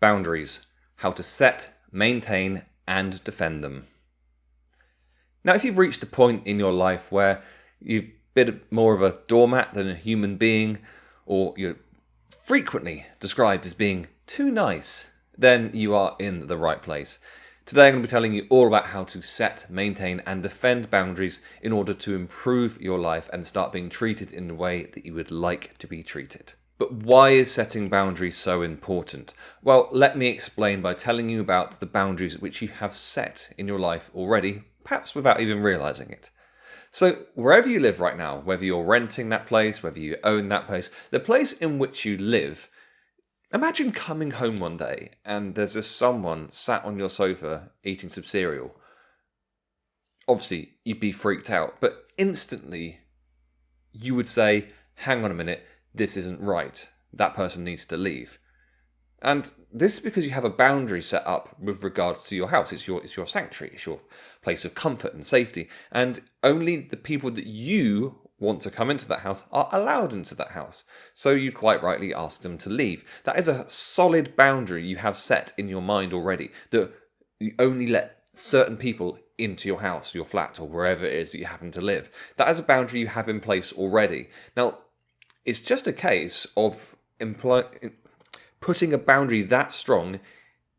Boundaries. How to set, maintain, and defend them. Now, if you've reached a point in your life where you've been more of a doormat than a human being, or you're frequently described as being too nice, then you are in the right place. Today I'm going to be telling you all about how to set, maintain, and defend boundaries in order to improve your life and start being treated in the way that you would like to be treated. But why is setting boundaries so important? Well, let me explain by telling you about the boundaries which you have set in your life already, perhaps without even realizing it. So wherever you live right now, whether you're renting that place, whether you own that place, the place in which you live, imagine coming home one day and there's just someone sat on your sofa eating some cereal. Obviously, you'd be freaked out, but instantly you would say, hang on a minute, this isn't right. That person needs to leave. And this is because you have a boundary set up with regards to your house. It's your sanctuary. It's your place of comfort and safety. And only the people that you want to come into that house are allowed into that house. So you'd quite rightly ask them to leave. That is a solid boundary you have set in your mind already, that you only let certain people into your house, your flat, or wherever it is that you happen to live. That is a boundary you have in place already. Now, it's just a case of putting a boundary that strong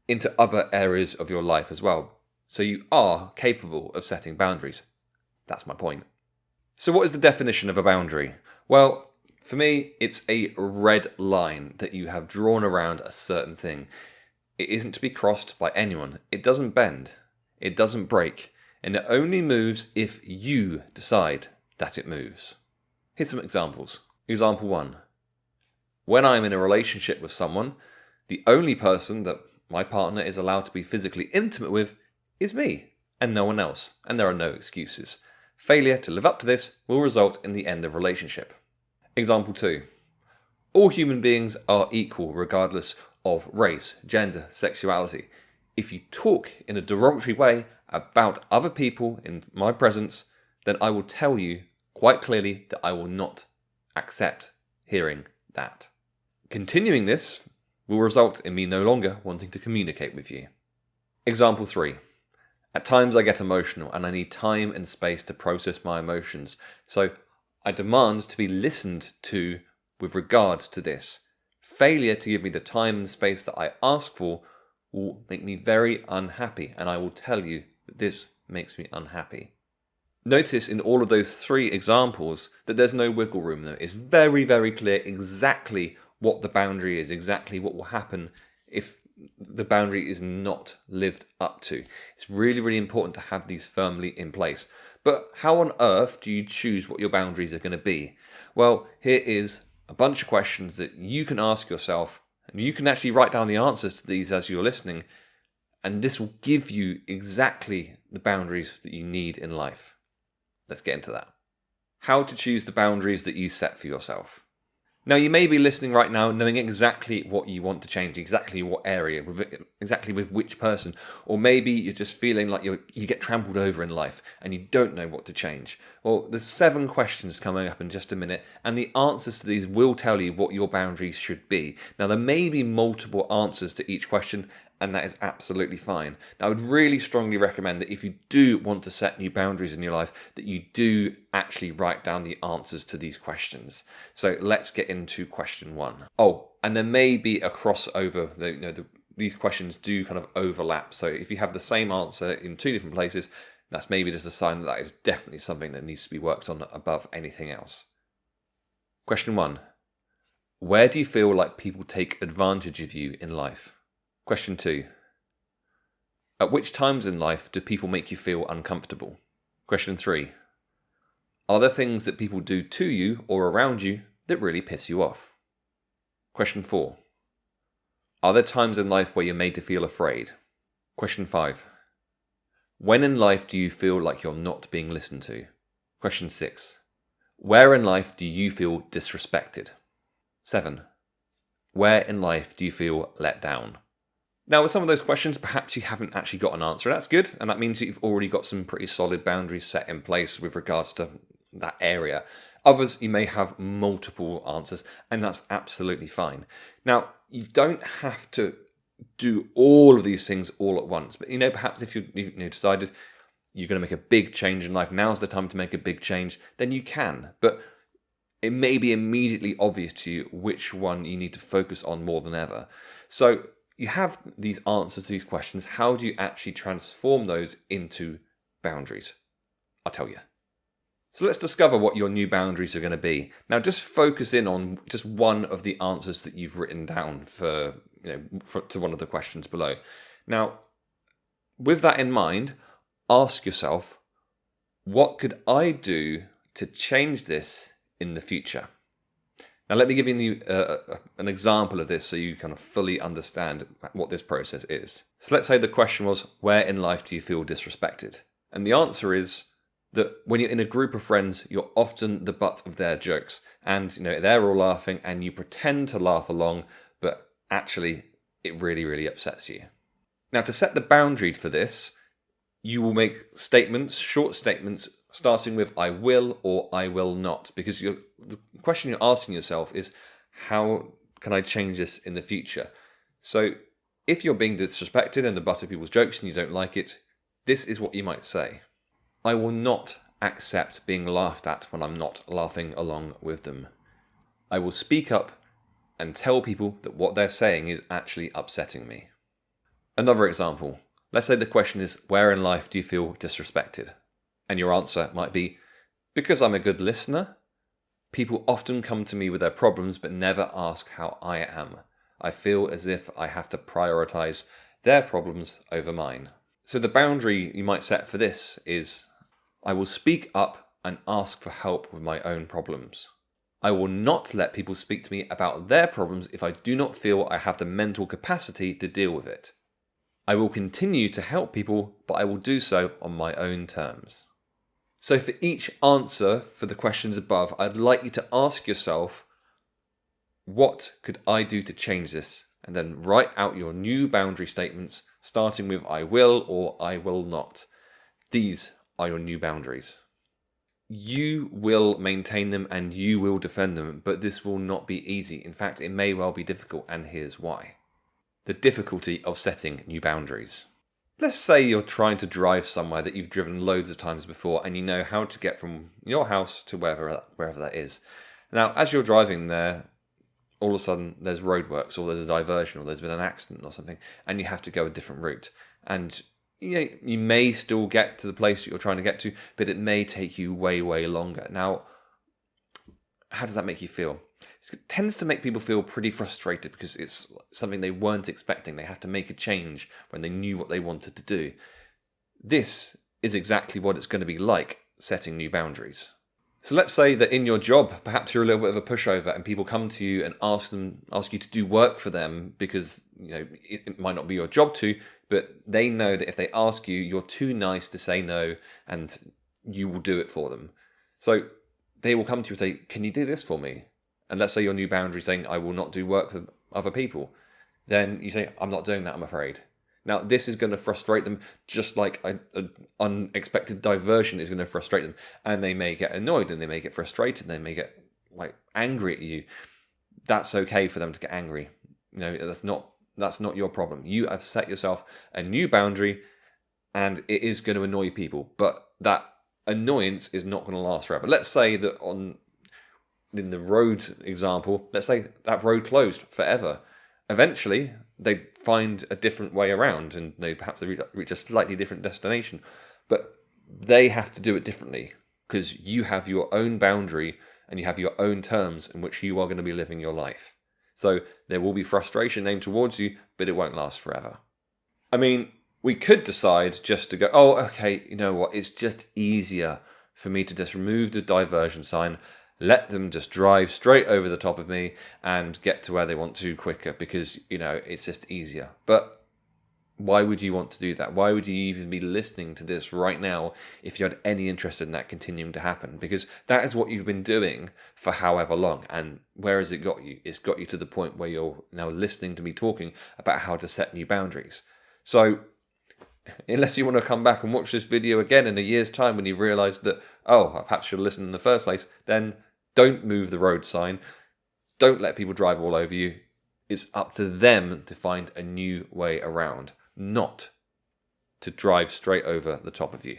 into other areas of your life as well. So you are capable of setting boundaries. That's my point. So what is the definition of a boundary? Well, for me, it's a red line that you have drawn around a certain thing. It isn't to be crossed by anyone. It doesn't bend. It doesn't break. And it only moves if you decide that it moves. Here's some examples. Example 1. When I'm in a relationship with someone, the only person that my partner is allowed to be physically intimate with is me, and no one else, and there are no excuses. Failure to live up to this will result in the end of relationship. Example 2. All human beings are equal regardless of race, gender, sexuality. If you talk in a derogatory way about other people in my presence, then I will tell you quite clearly that I will not accept hearing that. Continuing this will result in me no longer wanting to communicate with you. Example 3. At times I get emotional and I need time and space to process my emotions, so I demand to be listened to with regards to this. Failure to give me the time and space that I ask for will make me very unhappy, and I will tell you that this makes me unhappy. Notice in all of those 3 examples that there's no wiggle room though. It's very, very clear exactly what the boundary is, exactly what will happen if the boundary is not lived up to. It's really, really important to have these firmly in place. But how on earth do you choose what your boundaries are going to be? Well, here is a bunch of questions that you can ask yourself, and you can actually write down the answers to these as you're listening, and this will give you exactly the boundaries that you need in life. Let's get into that. How to choose the boundaries that you set for yourself. Now, you may be listening right now knowing exactly what you want to change, exactly what area, exactly with which person, or maybe you're just feeling like you get trampled over in life and you don't know what to change. Well, there's 7 questions coming up in just a minute, and the answers to these will tell you what your boundaries should be. Now, there may be multiple answers to each question, and that is absolutely fine. Now, I would really strongly recommend that if you do want to set new boundaries in your life, that you do actually write down the answers to these questions. So let's get into question 1. Oh, and there may be a crossover. These questions do kind of overlap. So if you have the same answer in 2 different places, that's maybe just a sign that is definitely something that needs to be worked on above anything else. Question 1. Where do you feel like people take advantage of you in life? Question 2. At which times in life do people make you feel uncomfortable? Question 3. Are there things that people do to you or around you that really piss you off? Question 4. Are there times in life where you're made to feel afraid? Question 5. When in life do you feel like you're not being listened to? Question 6. Where in life do you feel disrespected? 7. Where in life do you feel let down? Now, with some of those questions, perhaps you haven't actually got an answer. That's good, and that means that you've already got some pretty solid boundaries set in place with regards to that area. Others, you may have multiple answers, and that's absolutely fine. Now, you don't have to do all of these things all at once. But perhaps if you decided you're going to make a big change in life, now's the time to make a big change, then you can. But it may be immediately obvious to you which one you need to focus on more than ever. So you have these answers to these questions. How do you actually transform those into boundaries? I'll tell you. So let's discover what your new boundaries are going to be. Now, just focus in on just one of the answers that you've written down to one of the questions below. Now, with that in mind, ask yourself, what could I do to change this in the future? Now, let me give you an example of this so you kind of fully understand what this process is. So let's say the question was, where in life do you feel disrespected? And the answer is that when you're in a group of friends, you're often the butt of their jokes. And, they're all laughing and you pretend to laugh along, but actually it really, really upsets you. Now, to set the boundary for this, you will make statements, short statements, starting with I will or I will not. Because the question you're asking yourself is, how can I change this in the future? So if you're being disrespected and the butt of people's jokes and you don't like it, this is what you might say. I will not accept being laughed at when I'm not laughing along with them. I will speak up and tell people that what they're saying is actually upsetting me. Another example. Let's say the question is, where in life do you feel disrespected? And your answer might be, because I'm a good listener. People often come to me with their problems but never ask how I am. I feel as if I have to prioritize their problems over mine. So the boundary you might set for this is, I will speak up and ask for help with my own problems. I will not let people speak to me about their problems if I do not feel I have the mental capacity to deal with it. I will continue to help people, but I will do so on my own terms. So for each answer for the questions above, I'd like you to ask yourself, what could I do to change this? And then write out your new boundary statements, starting with I will or I will not. These are your new boundaries. You will maintain them and you will defend them, but this will not be easy. In fact, it may well be difficult, and here's why. The difficulty of setting new boundaries. Let's say you're trying to drive somewhere that you've driven loads of times before and you know how to get from your house to wherever that is. Now, as you're driving there, all of a sudden there's roadworks or there's a diversion or there's been an accident or something and you have to go a different route. And you may still get to the place that you're trying to get to, but it may take you way, way longer. Now, how does that make you feel? It tends to make people feel pretty frustrated because it's something they weren't expecting. They have to make a change when they knew what they wanted to do. This is exactly what it's going to be like setting new boundaries. So let's say that in your job, perhaps you're a little bit of a pushover and people come to you and ask you to do work for them because it might not be your job to, but they know that if they ask you, you're too nice to say no and you will do it for them. So they will come to you and say, can you do this for me? And let's say your new boundary is saying, I will not do work for other people. Then you say, I'm not doing that, I'm afraid. Now, this is going to frustrate them just like an unexpected diversion is going to frustrate them. And they may get annoyed and they may get frustrated and they may get angry at you. That's okay for them to get angry. That's not your problem. You have set yourself a new boundary and it is going to annoy people. But that annoyance is not going to last forever. Let's say that in the road example, let's say that road closed forever. Eventually, they find a different way around and they reach a slightly different destination. But they have to do it differently because you have your own boundary and you have your own terms in which you are going to be living your life. So there will be frustration aimed towards you, but it won't last forever. I mean, we could decide just to go, oh, okay, you know what, it's just easier for me to just remove the diversion sign, let them just drive straight over the top of me and get to where they want to quicker because, it's just easier. But why would you want to do that? Why would you even be listening to this right now if you had any interest in that continuing to happen? Because that is what you've been doing for however long. And where has it got you? It's got you to the point where you're now listening to me talking about how to set new boundaries. So unless you want to come back and watch this video again in a year's time when you realise that, oh, I perhaps should have listened in the first place, then don't move the road sign. Don't let people drive all over you. It's up to them to find a new way around, not to drive straight over the top of you.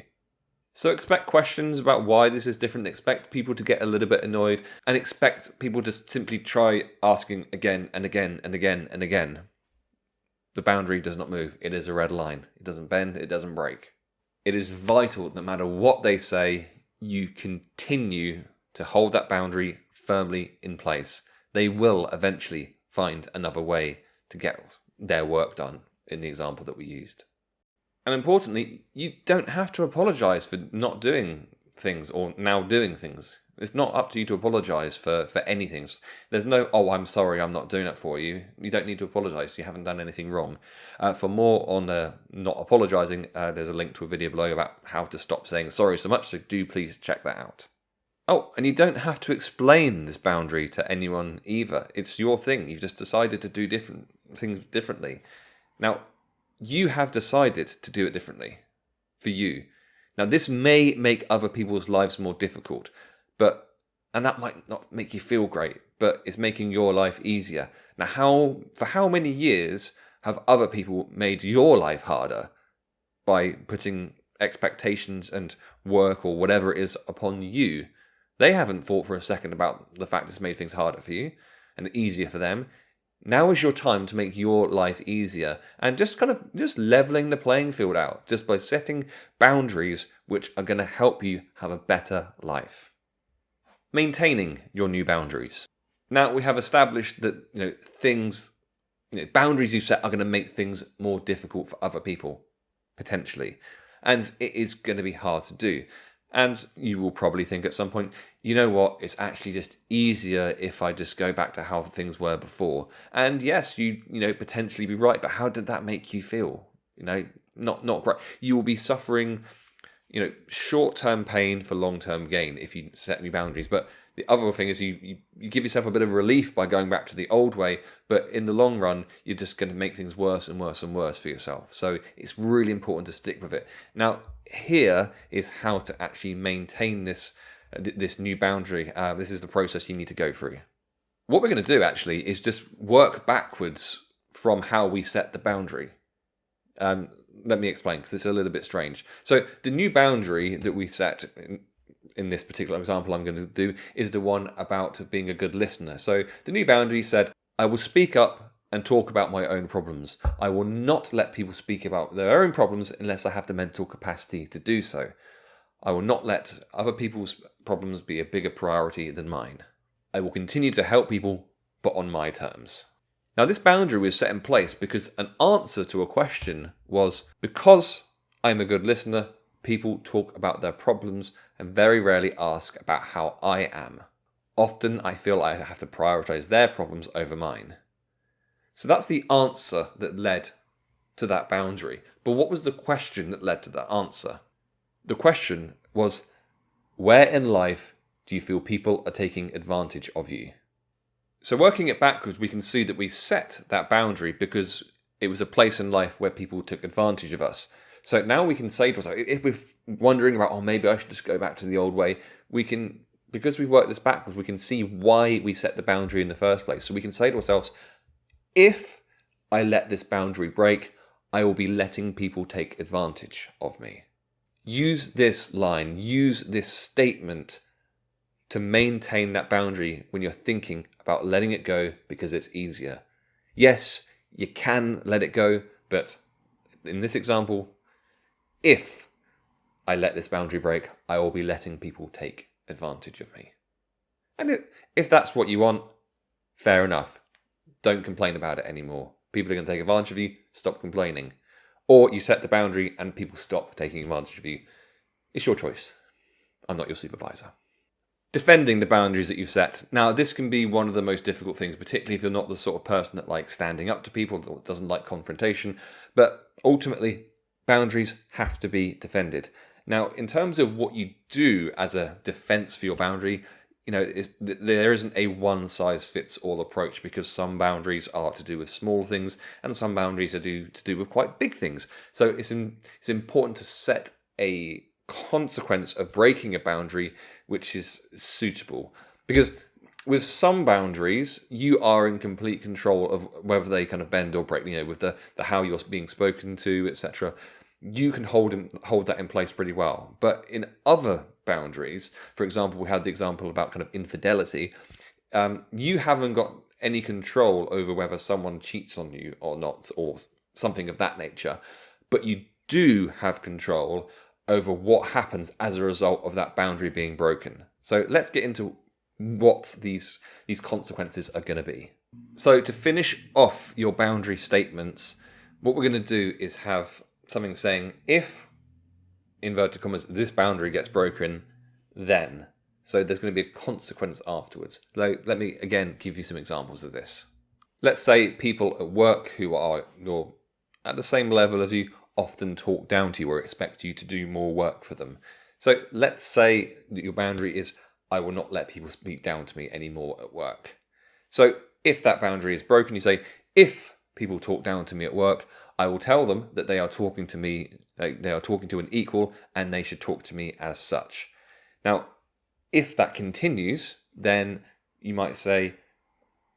So expect questions about why this is different, expect people to get a little bit annoyed, and expect people to simply try asking again and again and again and again. The boundary does not move. It is a red line. It doesn't bend, it doesn't break. It is vital, no matter what they say, you continue to hold that boundary firmly in place. They will eventually find another way to get their work done in the example that we used. And importantly, you don't have to apologise for not doing things or now doing things. It's not up to you to apologise for anything. There's no, oh, I'm sorry, I'm not doing it for you. You don't need to apologise. You haven't done anything wrong. For more on not apologising, there's a link to a video below about how to stop saying sorry so much, so do please check that out. Oh, and you don't have to explain this boundary to anyone either. It's your thing. You've just decided to do different things differently. Now, you have decided to do it differently for you. Now, this may make other people's lives more difficult, and that might not make you feel great, but it's making your life easier. Now, for how many years have other people made your life harder by putting expectations and work or whatever it is upon you? They haven't thought for a second about the fact it's made things harder for you and easier for them. Now is your time to make your life easier and just leveling the playing field out just by setting boundaries which are going to help you have a better life. Maintaining your new boundaries. Now we have established that boundaries you set are going to make things more difficult for other people, potentially. And it is going to be hard to do. And you will probably think at some point, you know what, it's actually just easier if I just go back to how things were before. And yes, you potentially be right, but how did that make you feel? Not great. You will be suffering, short-term pain for long-term gain if you set new boundaries. But the other thing is you give yourself a bit of relief by going back to the old way, but in the long run, you're just going to make things worse and worse and worse for yourself. So it's really important to stick with it. Now, here is how to actually maintain this new boundary. This is the process you need to go through. What we're going to do actually is just work backwards from how we set the boundary. Let me explain, because it's a little bit strange. So the new boundary that we set in this particular example I'm going to do is the one about being a good listener. So the new boundary said, I will speak up and talk about my own problems. I will not let people speak about their own problems unless I have the mental capacity to do so. I will not let other people's problems be a bigger priority than mine. I will continue to help people, but on my terms. Now, this boundary was set in place because an answer to a question was, because I'm a good listener, people talk about their problems and very rarely ask about how I am. Often I feel I have to prioritize their problems over mine. So that's the answer that led to that boundary. But what was the question that led to that answer? The question was, where in life do you feel people are taking advantage of you? So working it backwards, we can see that we set that boundary because it was a place in life where people took advantage of us. So now we can say to ourselves, if we're wondering about, maybe I should just go back to the old way, because we worked this backwards, we can see why we set the boundary in the first place. So we can say to ourselves, if I let this boundary break, I will be letting people take advantage of me. Use this line, use this statement to maintain that boundary when you're thinking about letting it go because it's easier. Yes, you can let it go, but in this example, if I let this boundary break, I will be letting people take advantage of me. And if that's what you want, fair enough. Don't complain about it anymore. People are going to take advantage of you, stop complaining. Or you set the boundary and people stop taking advantage of you. It's your choice. I'm not your supervisor. Defending the boundaries that you've set. Now, this can be one of the most difficult things, particularly if you're not the sort of person that likes standing up to people or doesn't like confrontation. But ultimately, boundaries have to be defended. Now, in terms of what you do as a defense for your boundary, there isn't a one-size-fits-all approach because some boundaries are to do with small things and some boundaries are to do with quite big things. So it's important to set a consequence of breaking a boundary which is suitable. Because With some boundaries, you are in complete control of whether they kind of bend or break, with the how you're being spoken to, etc. You can hold that in place pretty well. But in other boundaries, for example, we had the example about kind of infidelity, you haven't got any control over whether someone cheats on you or not, or something of that nature. But you do have control over what happens as a result of that boundary being broken. So let's get into what these consequences are going to be. So to finish off your boundary statements, what we're going to do is have something saying, if, inverted commas, this boundary gets broken, then. So there's going to be a consequence afterwards. Let me again give you some examples of this. Let's say people at work who are at the same level as you often talk down to you or expect you to do more work for them. So let's say that your boundary is, I will not let people speak down to me anymore at work. So if that boundary is broken, you say, if people talk down to me at work, I will tell them that they are talking to me, they are talking to an equal, and they should talk to me as such. Now, if that continues, then you might say,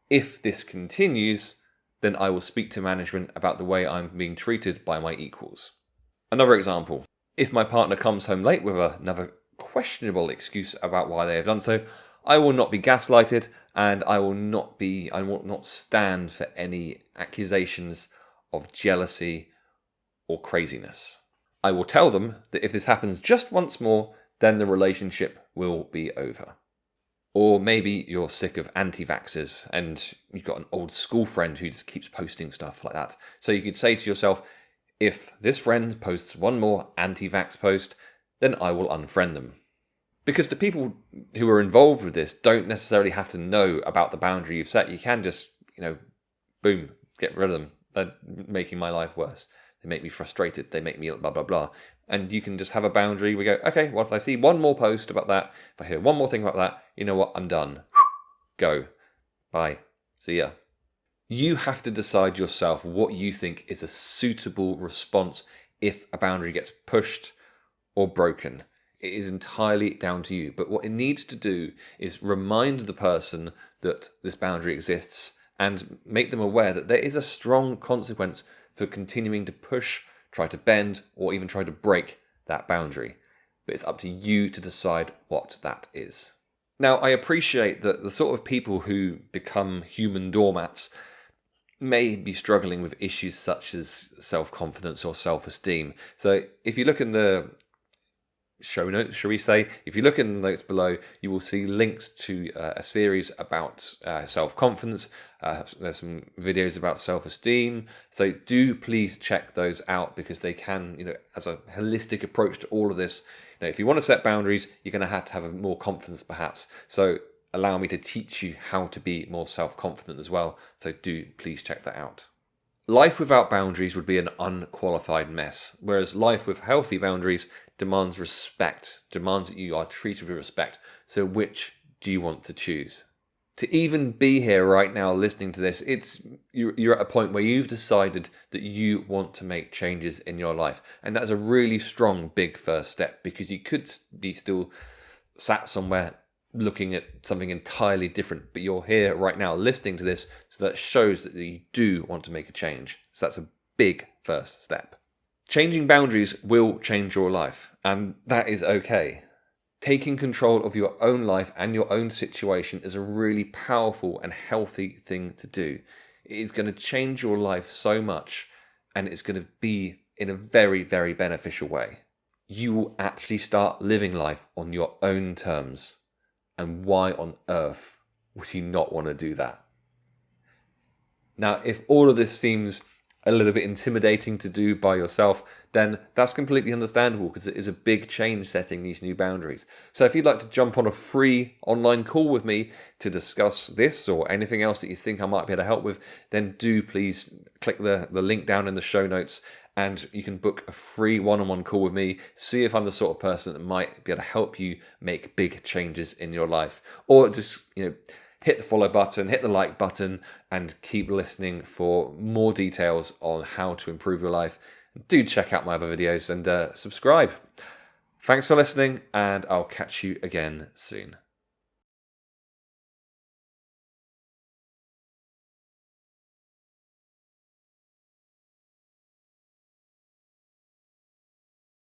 if this continues, then I will speak to management about the way I'm being treated by my equals. Another example, if my partner comes home late with another questionable excuse about why they have done so, I will not be gaslighted, and I will not stand for any accusations of jealousy or craziness. I will tell them that if this happens just once more, then the relationship will be over. Or maybe you're sick of anti-vaxxers and you've got an old school friend who just keeps posting stuff like that. So you could say to yourself, if this friend posts one more anti-vax post, then I will unfriend them. Because the people who are involved with this don't necessarily have to know about the boundary you've set. You can just, boom, get rid of them. They're making my life worse. They make me frustrated. They make me blah, blah, blah. And you can just have a boundary. We go, okay, well, if I see one more post about that, if I hear one more thing about that, you know what? I'm done. Go. Bye. See ya. You have to decide yourself what you think is a suitable response if a boundary gets pushed or broken. It is entirely down to you. But what it needs to do is remind the person that this boundary exists and make them aware that there is a strong consequence for continuing to push, try to bend, or even try to break that boundary. But it's up to you to decide what that is. Now, I appreciate that the sort of people who become human doormats may be struggling with issues such as self-confidence or self-esteem. So if you look in the show notes, shall we say, if you look in the notes below, you will see links to a series about self-confidence. There's some videos about self-esteem. So do please check those out, because they can, as a holistic approach to all of this, if you want to set boundaries, you're going to have more confidence perhaps. So allow me to teach you how to be more self-confident as well. So do please check that out. Life without boundaries would be an unqualified mess, whereas life with healthy boundaries demands respect, demands that you are treated with respect. So which do you want to choose? To even be here right now listening to this, you're at a point where you've decided that you want to make changes in your life. And that's a really strong, big first step, because you could be still sat somewhere looking at something entirely different, but you're here right now listening to this, so that shows that you do want to make a change. So that's a big first step. Changing boundaries will change your life, and that is okay. Taking control of your own life and your own situation is a really powerful and healthy thing to do. It is going to change your life so much, and it's going to be in a very, very beneficial way. You will actually start living life on your own terms. And why on earth would you not want to do that? Now, if all of this seems a little bit intimidating to do by yourself, then that's completely understandable, because it is a big change setting these new boundaries. So if you'd like to jump on a free online call with me to discuss this or anything else that you think I might be able to help with, then do please click the link down in the show notes, and you can book a free one-on-one call with me, see if I'm the sort of person that might be able to help you make big changes in your life. Or just, hit the follow button, hit the like button, and keep listening for more details on how to improve your life. Do check out my other videos and subscribe. Thanks for listening, and I'll catch you again soon.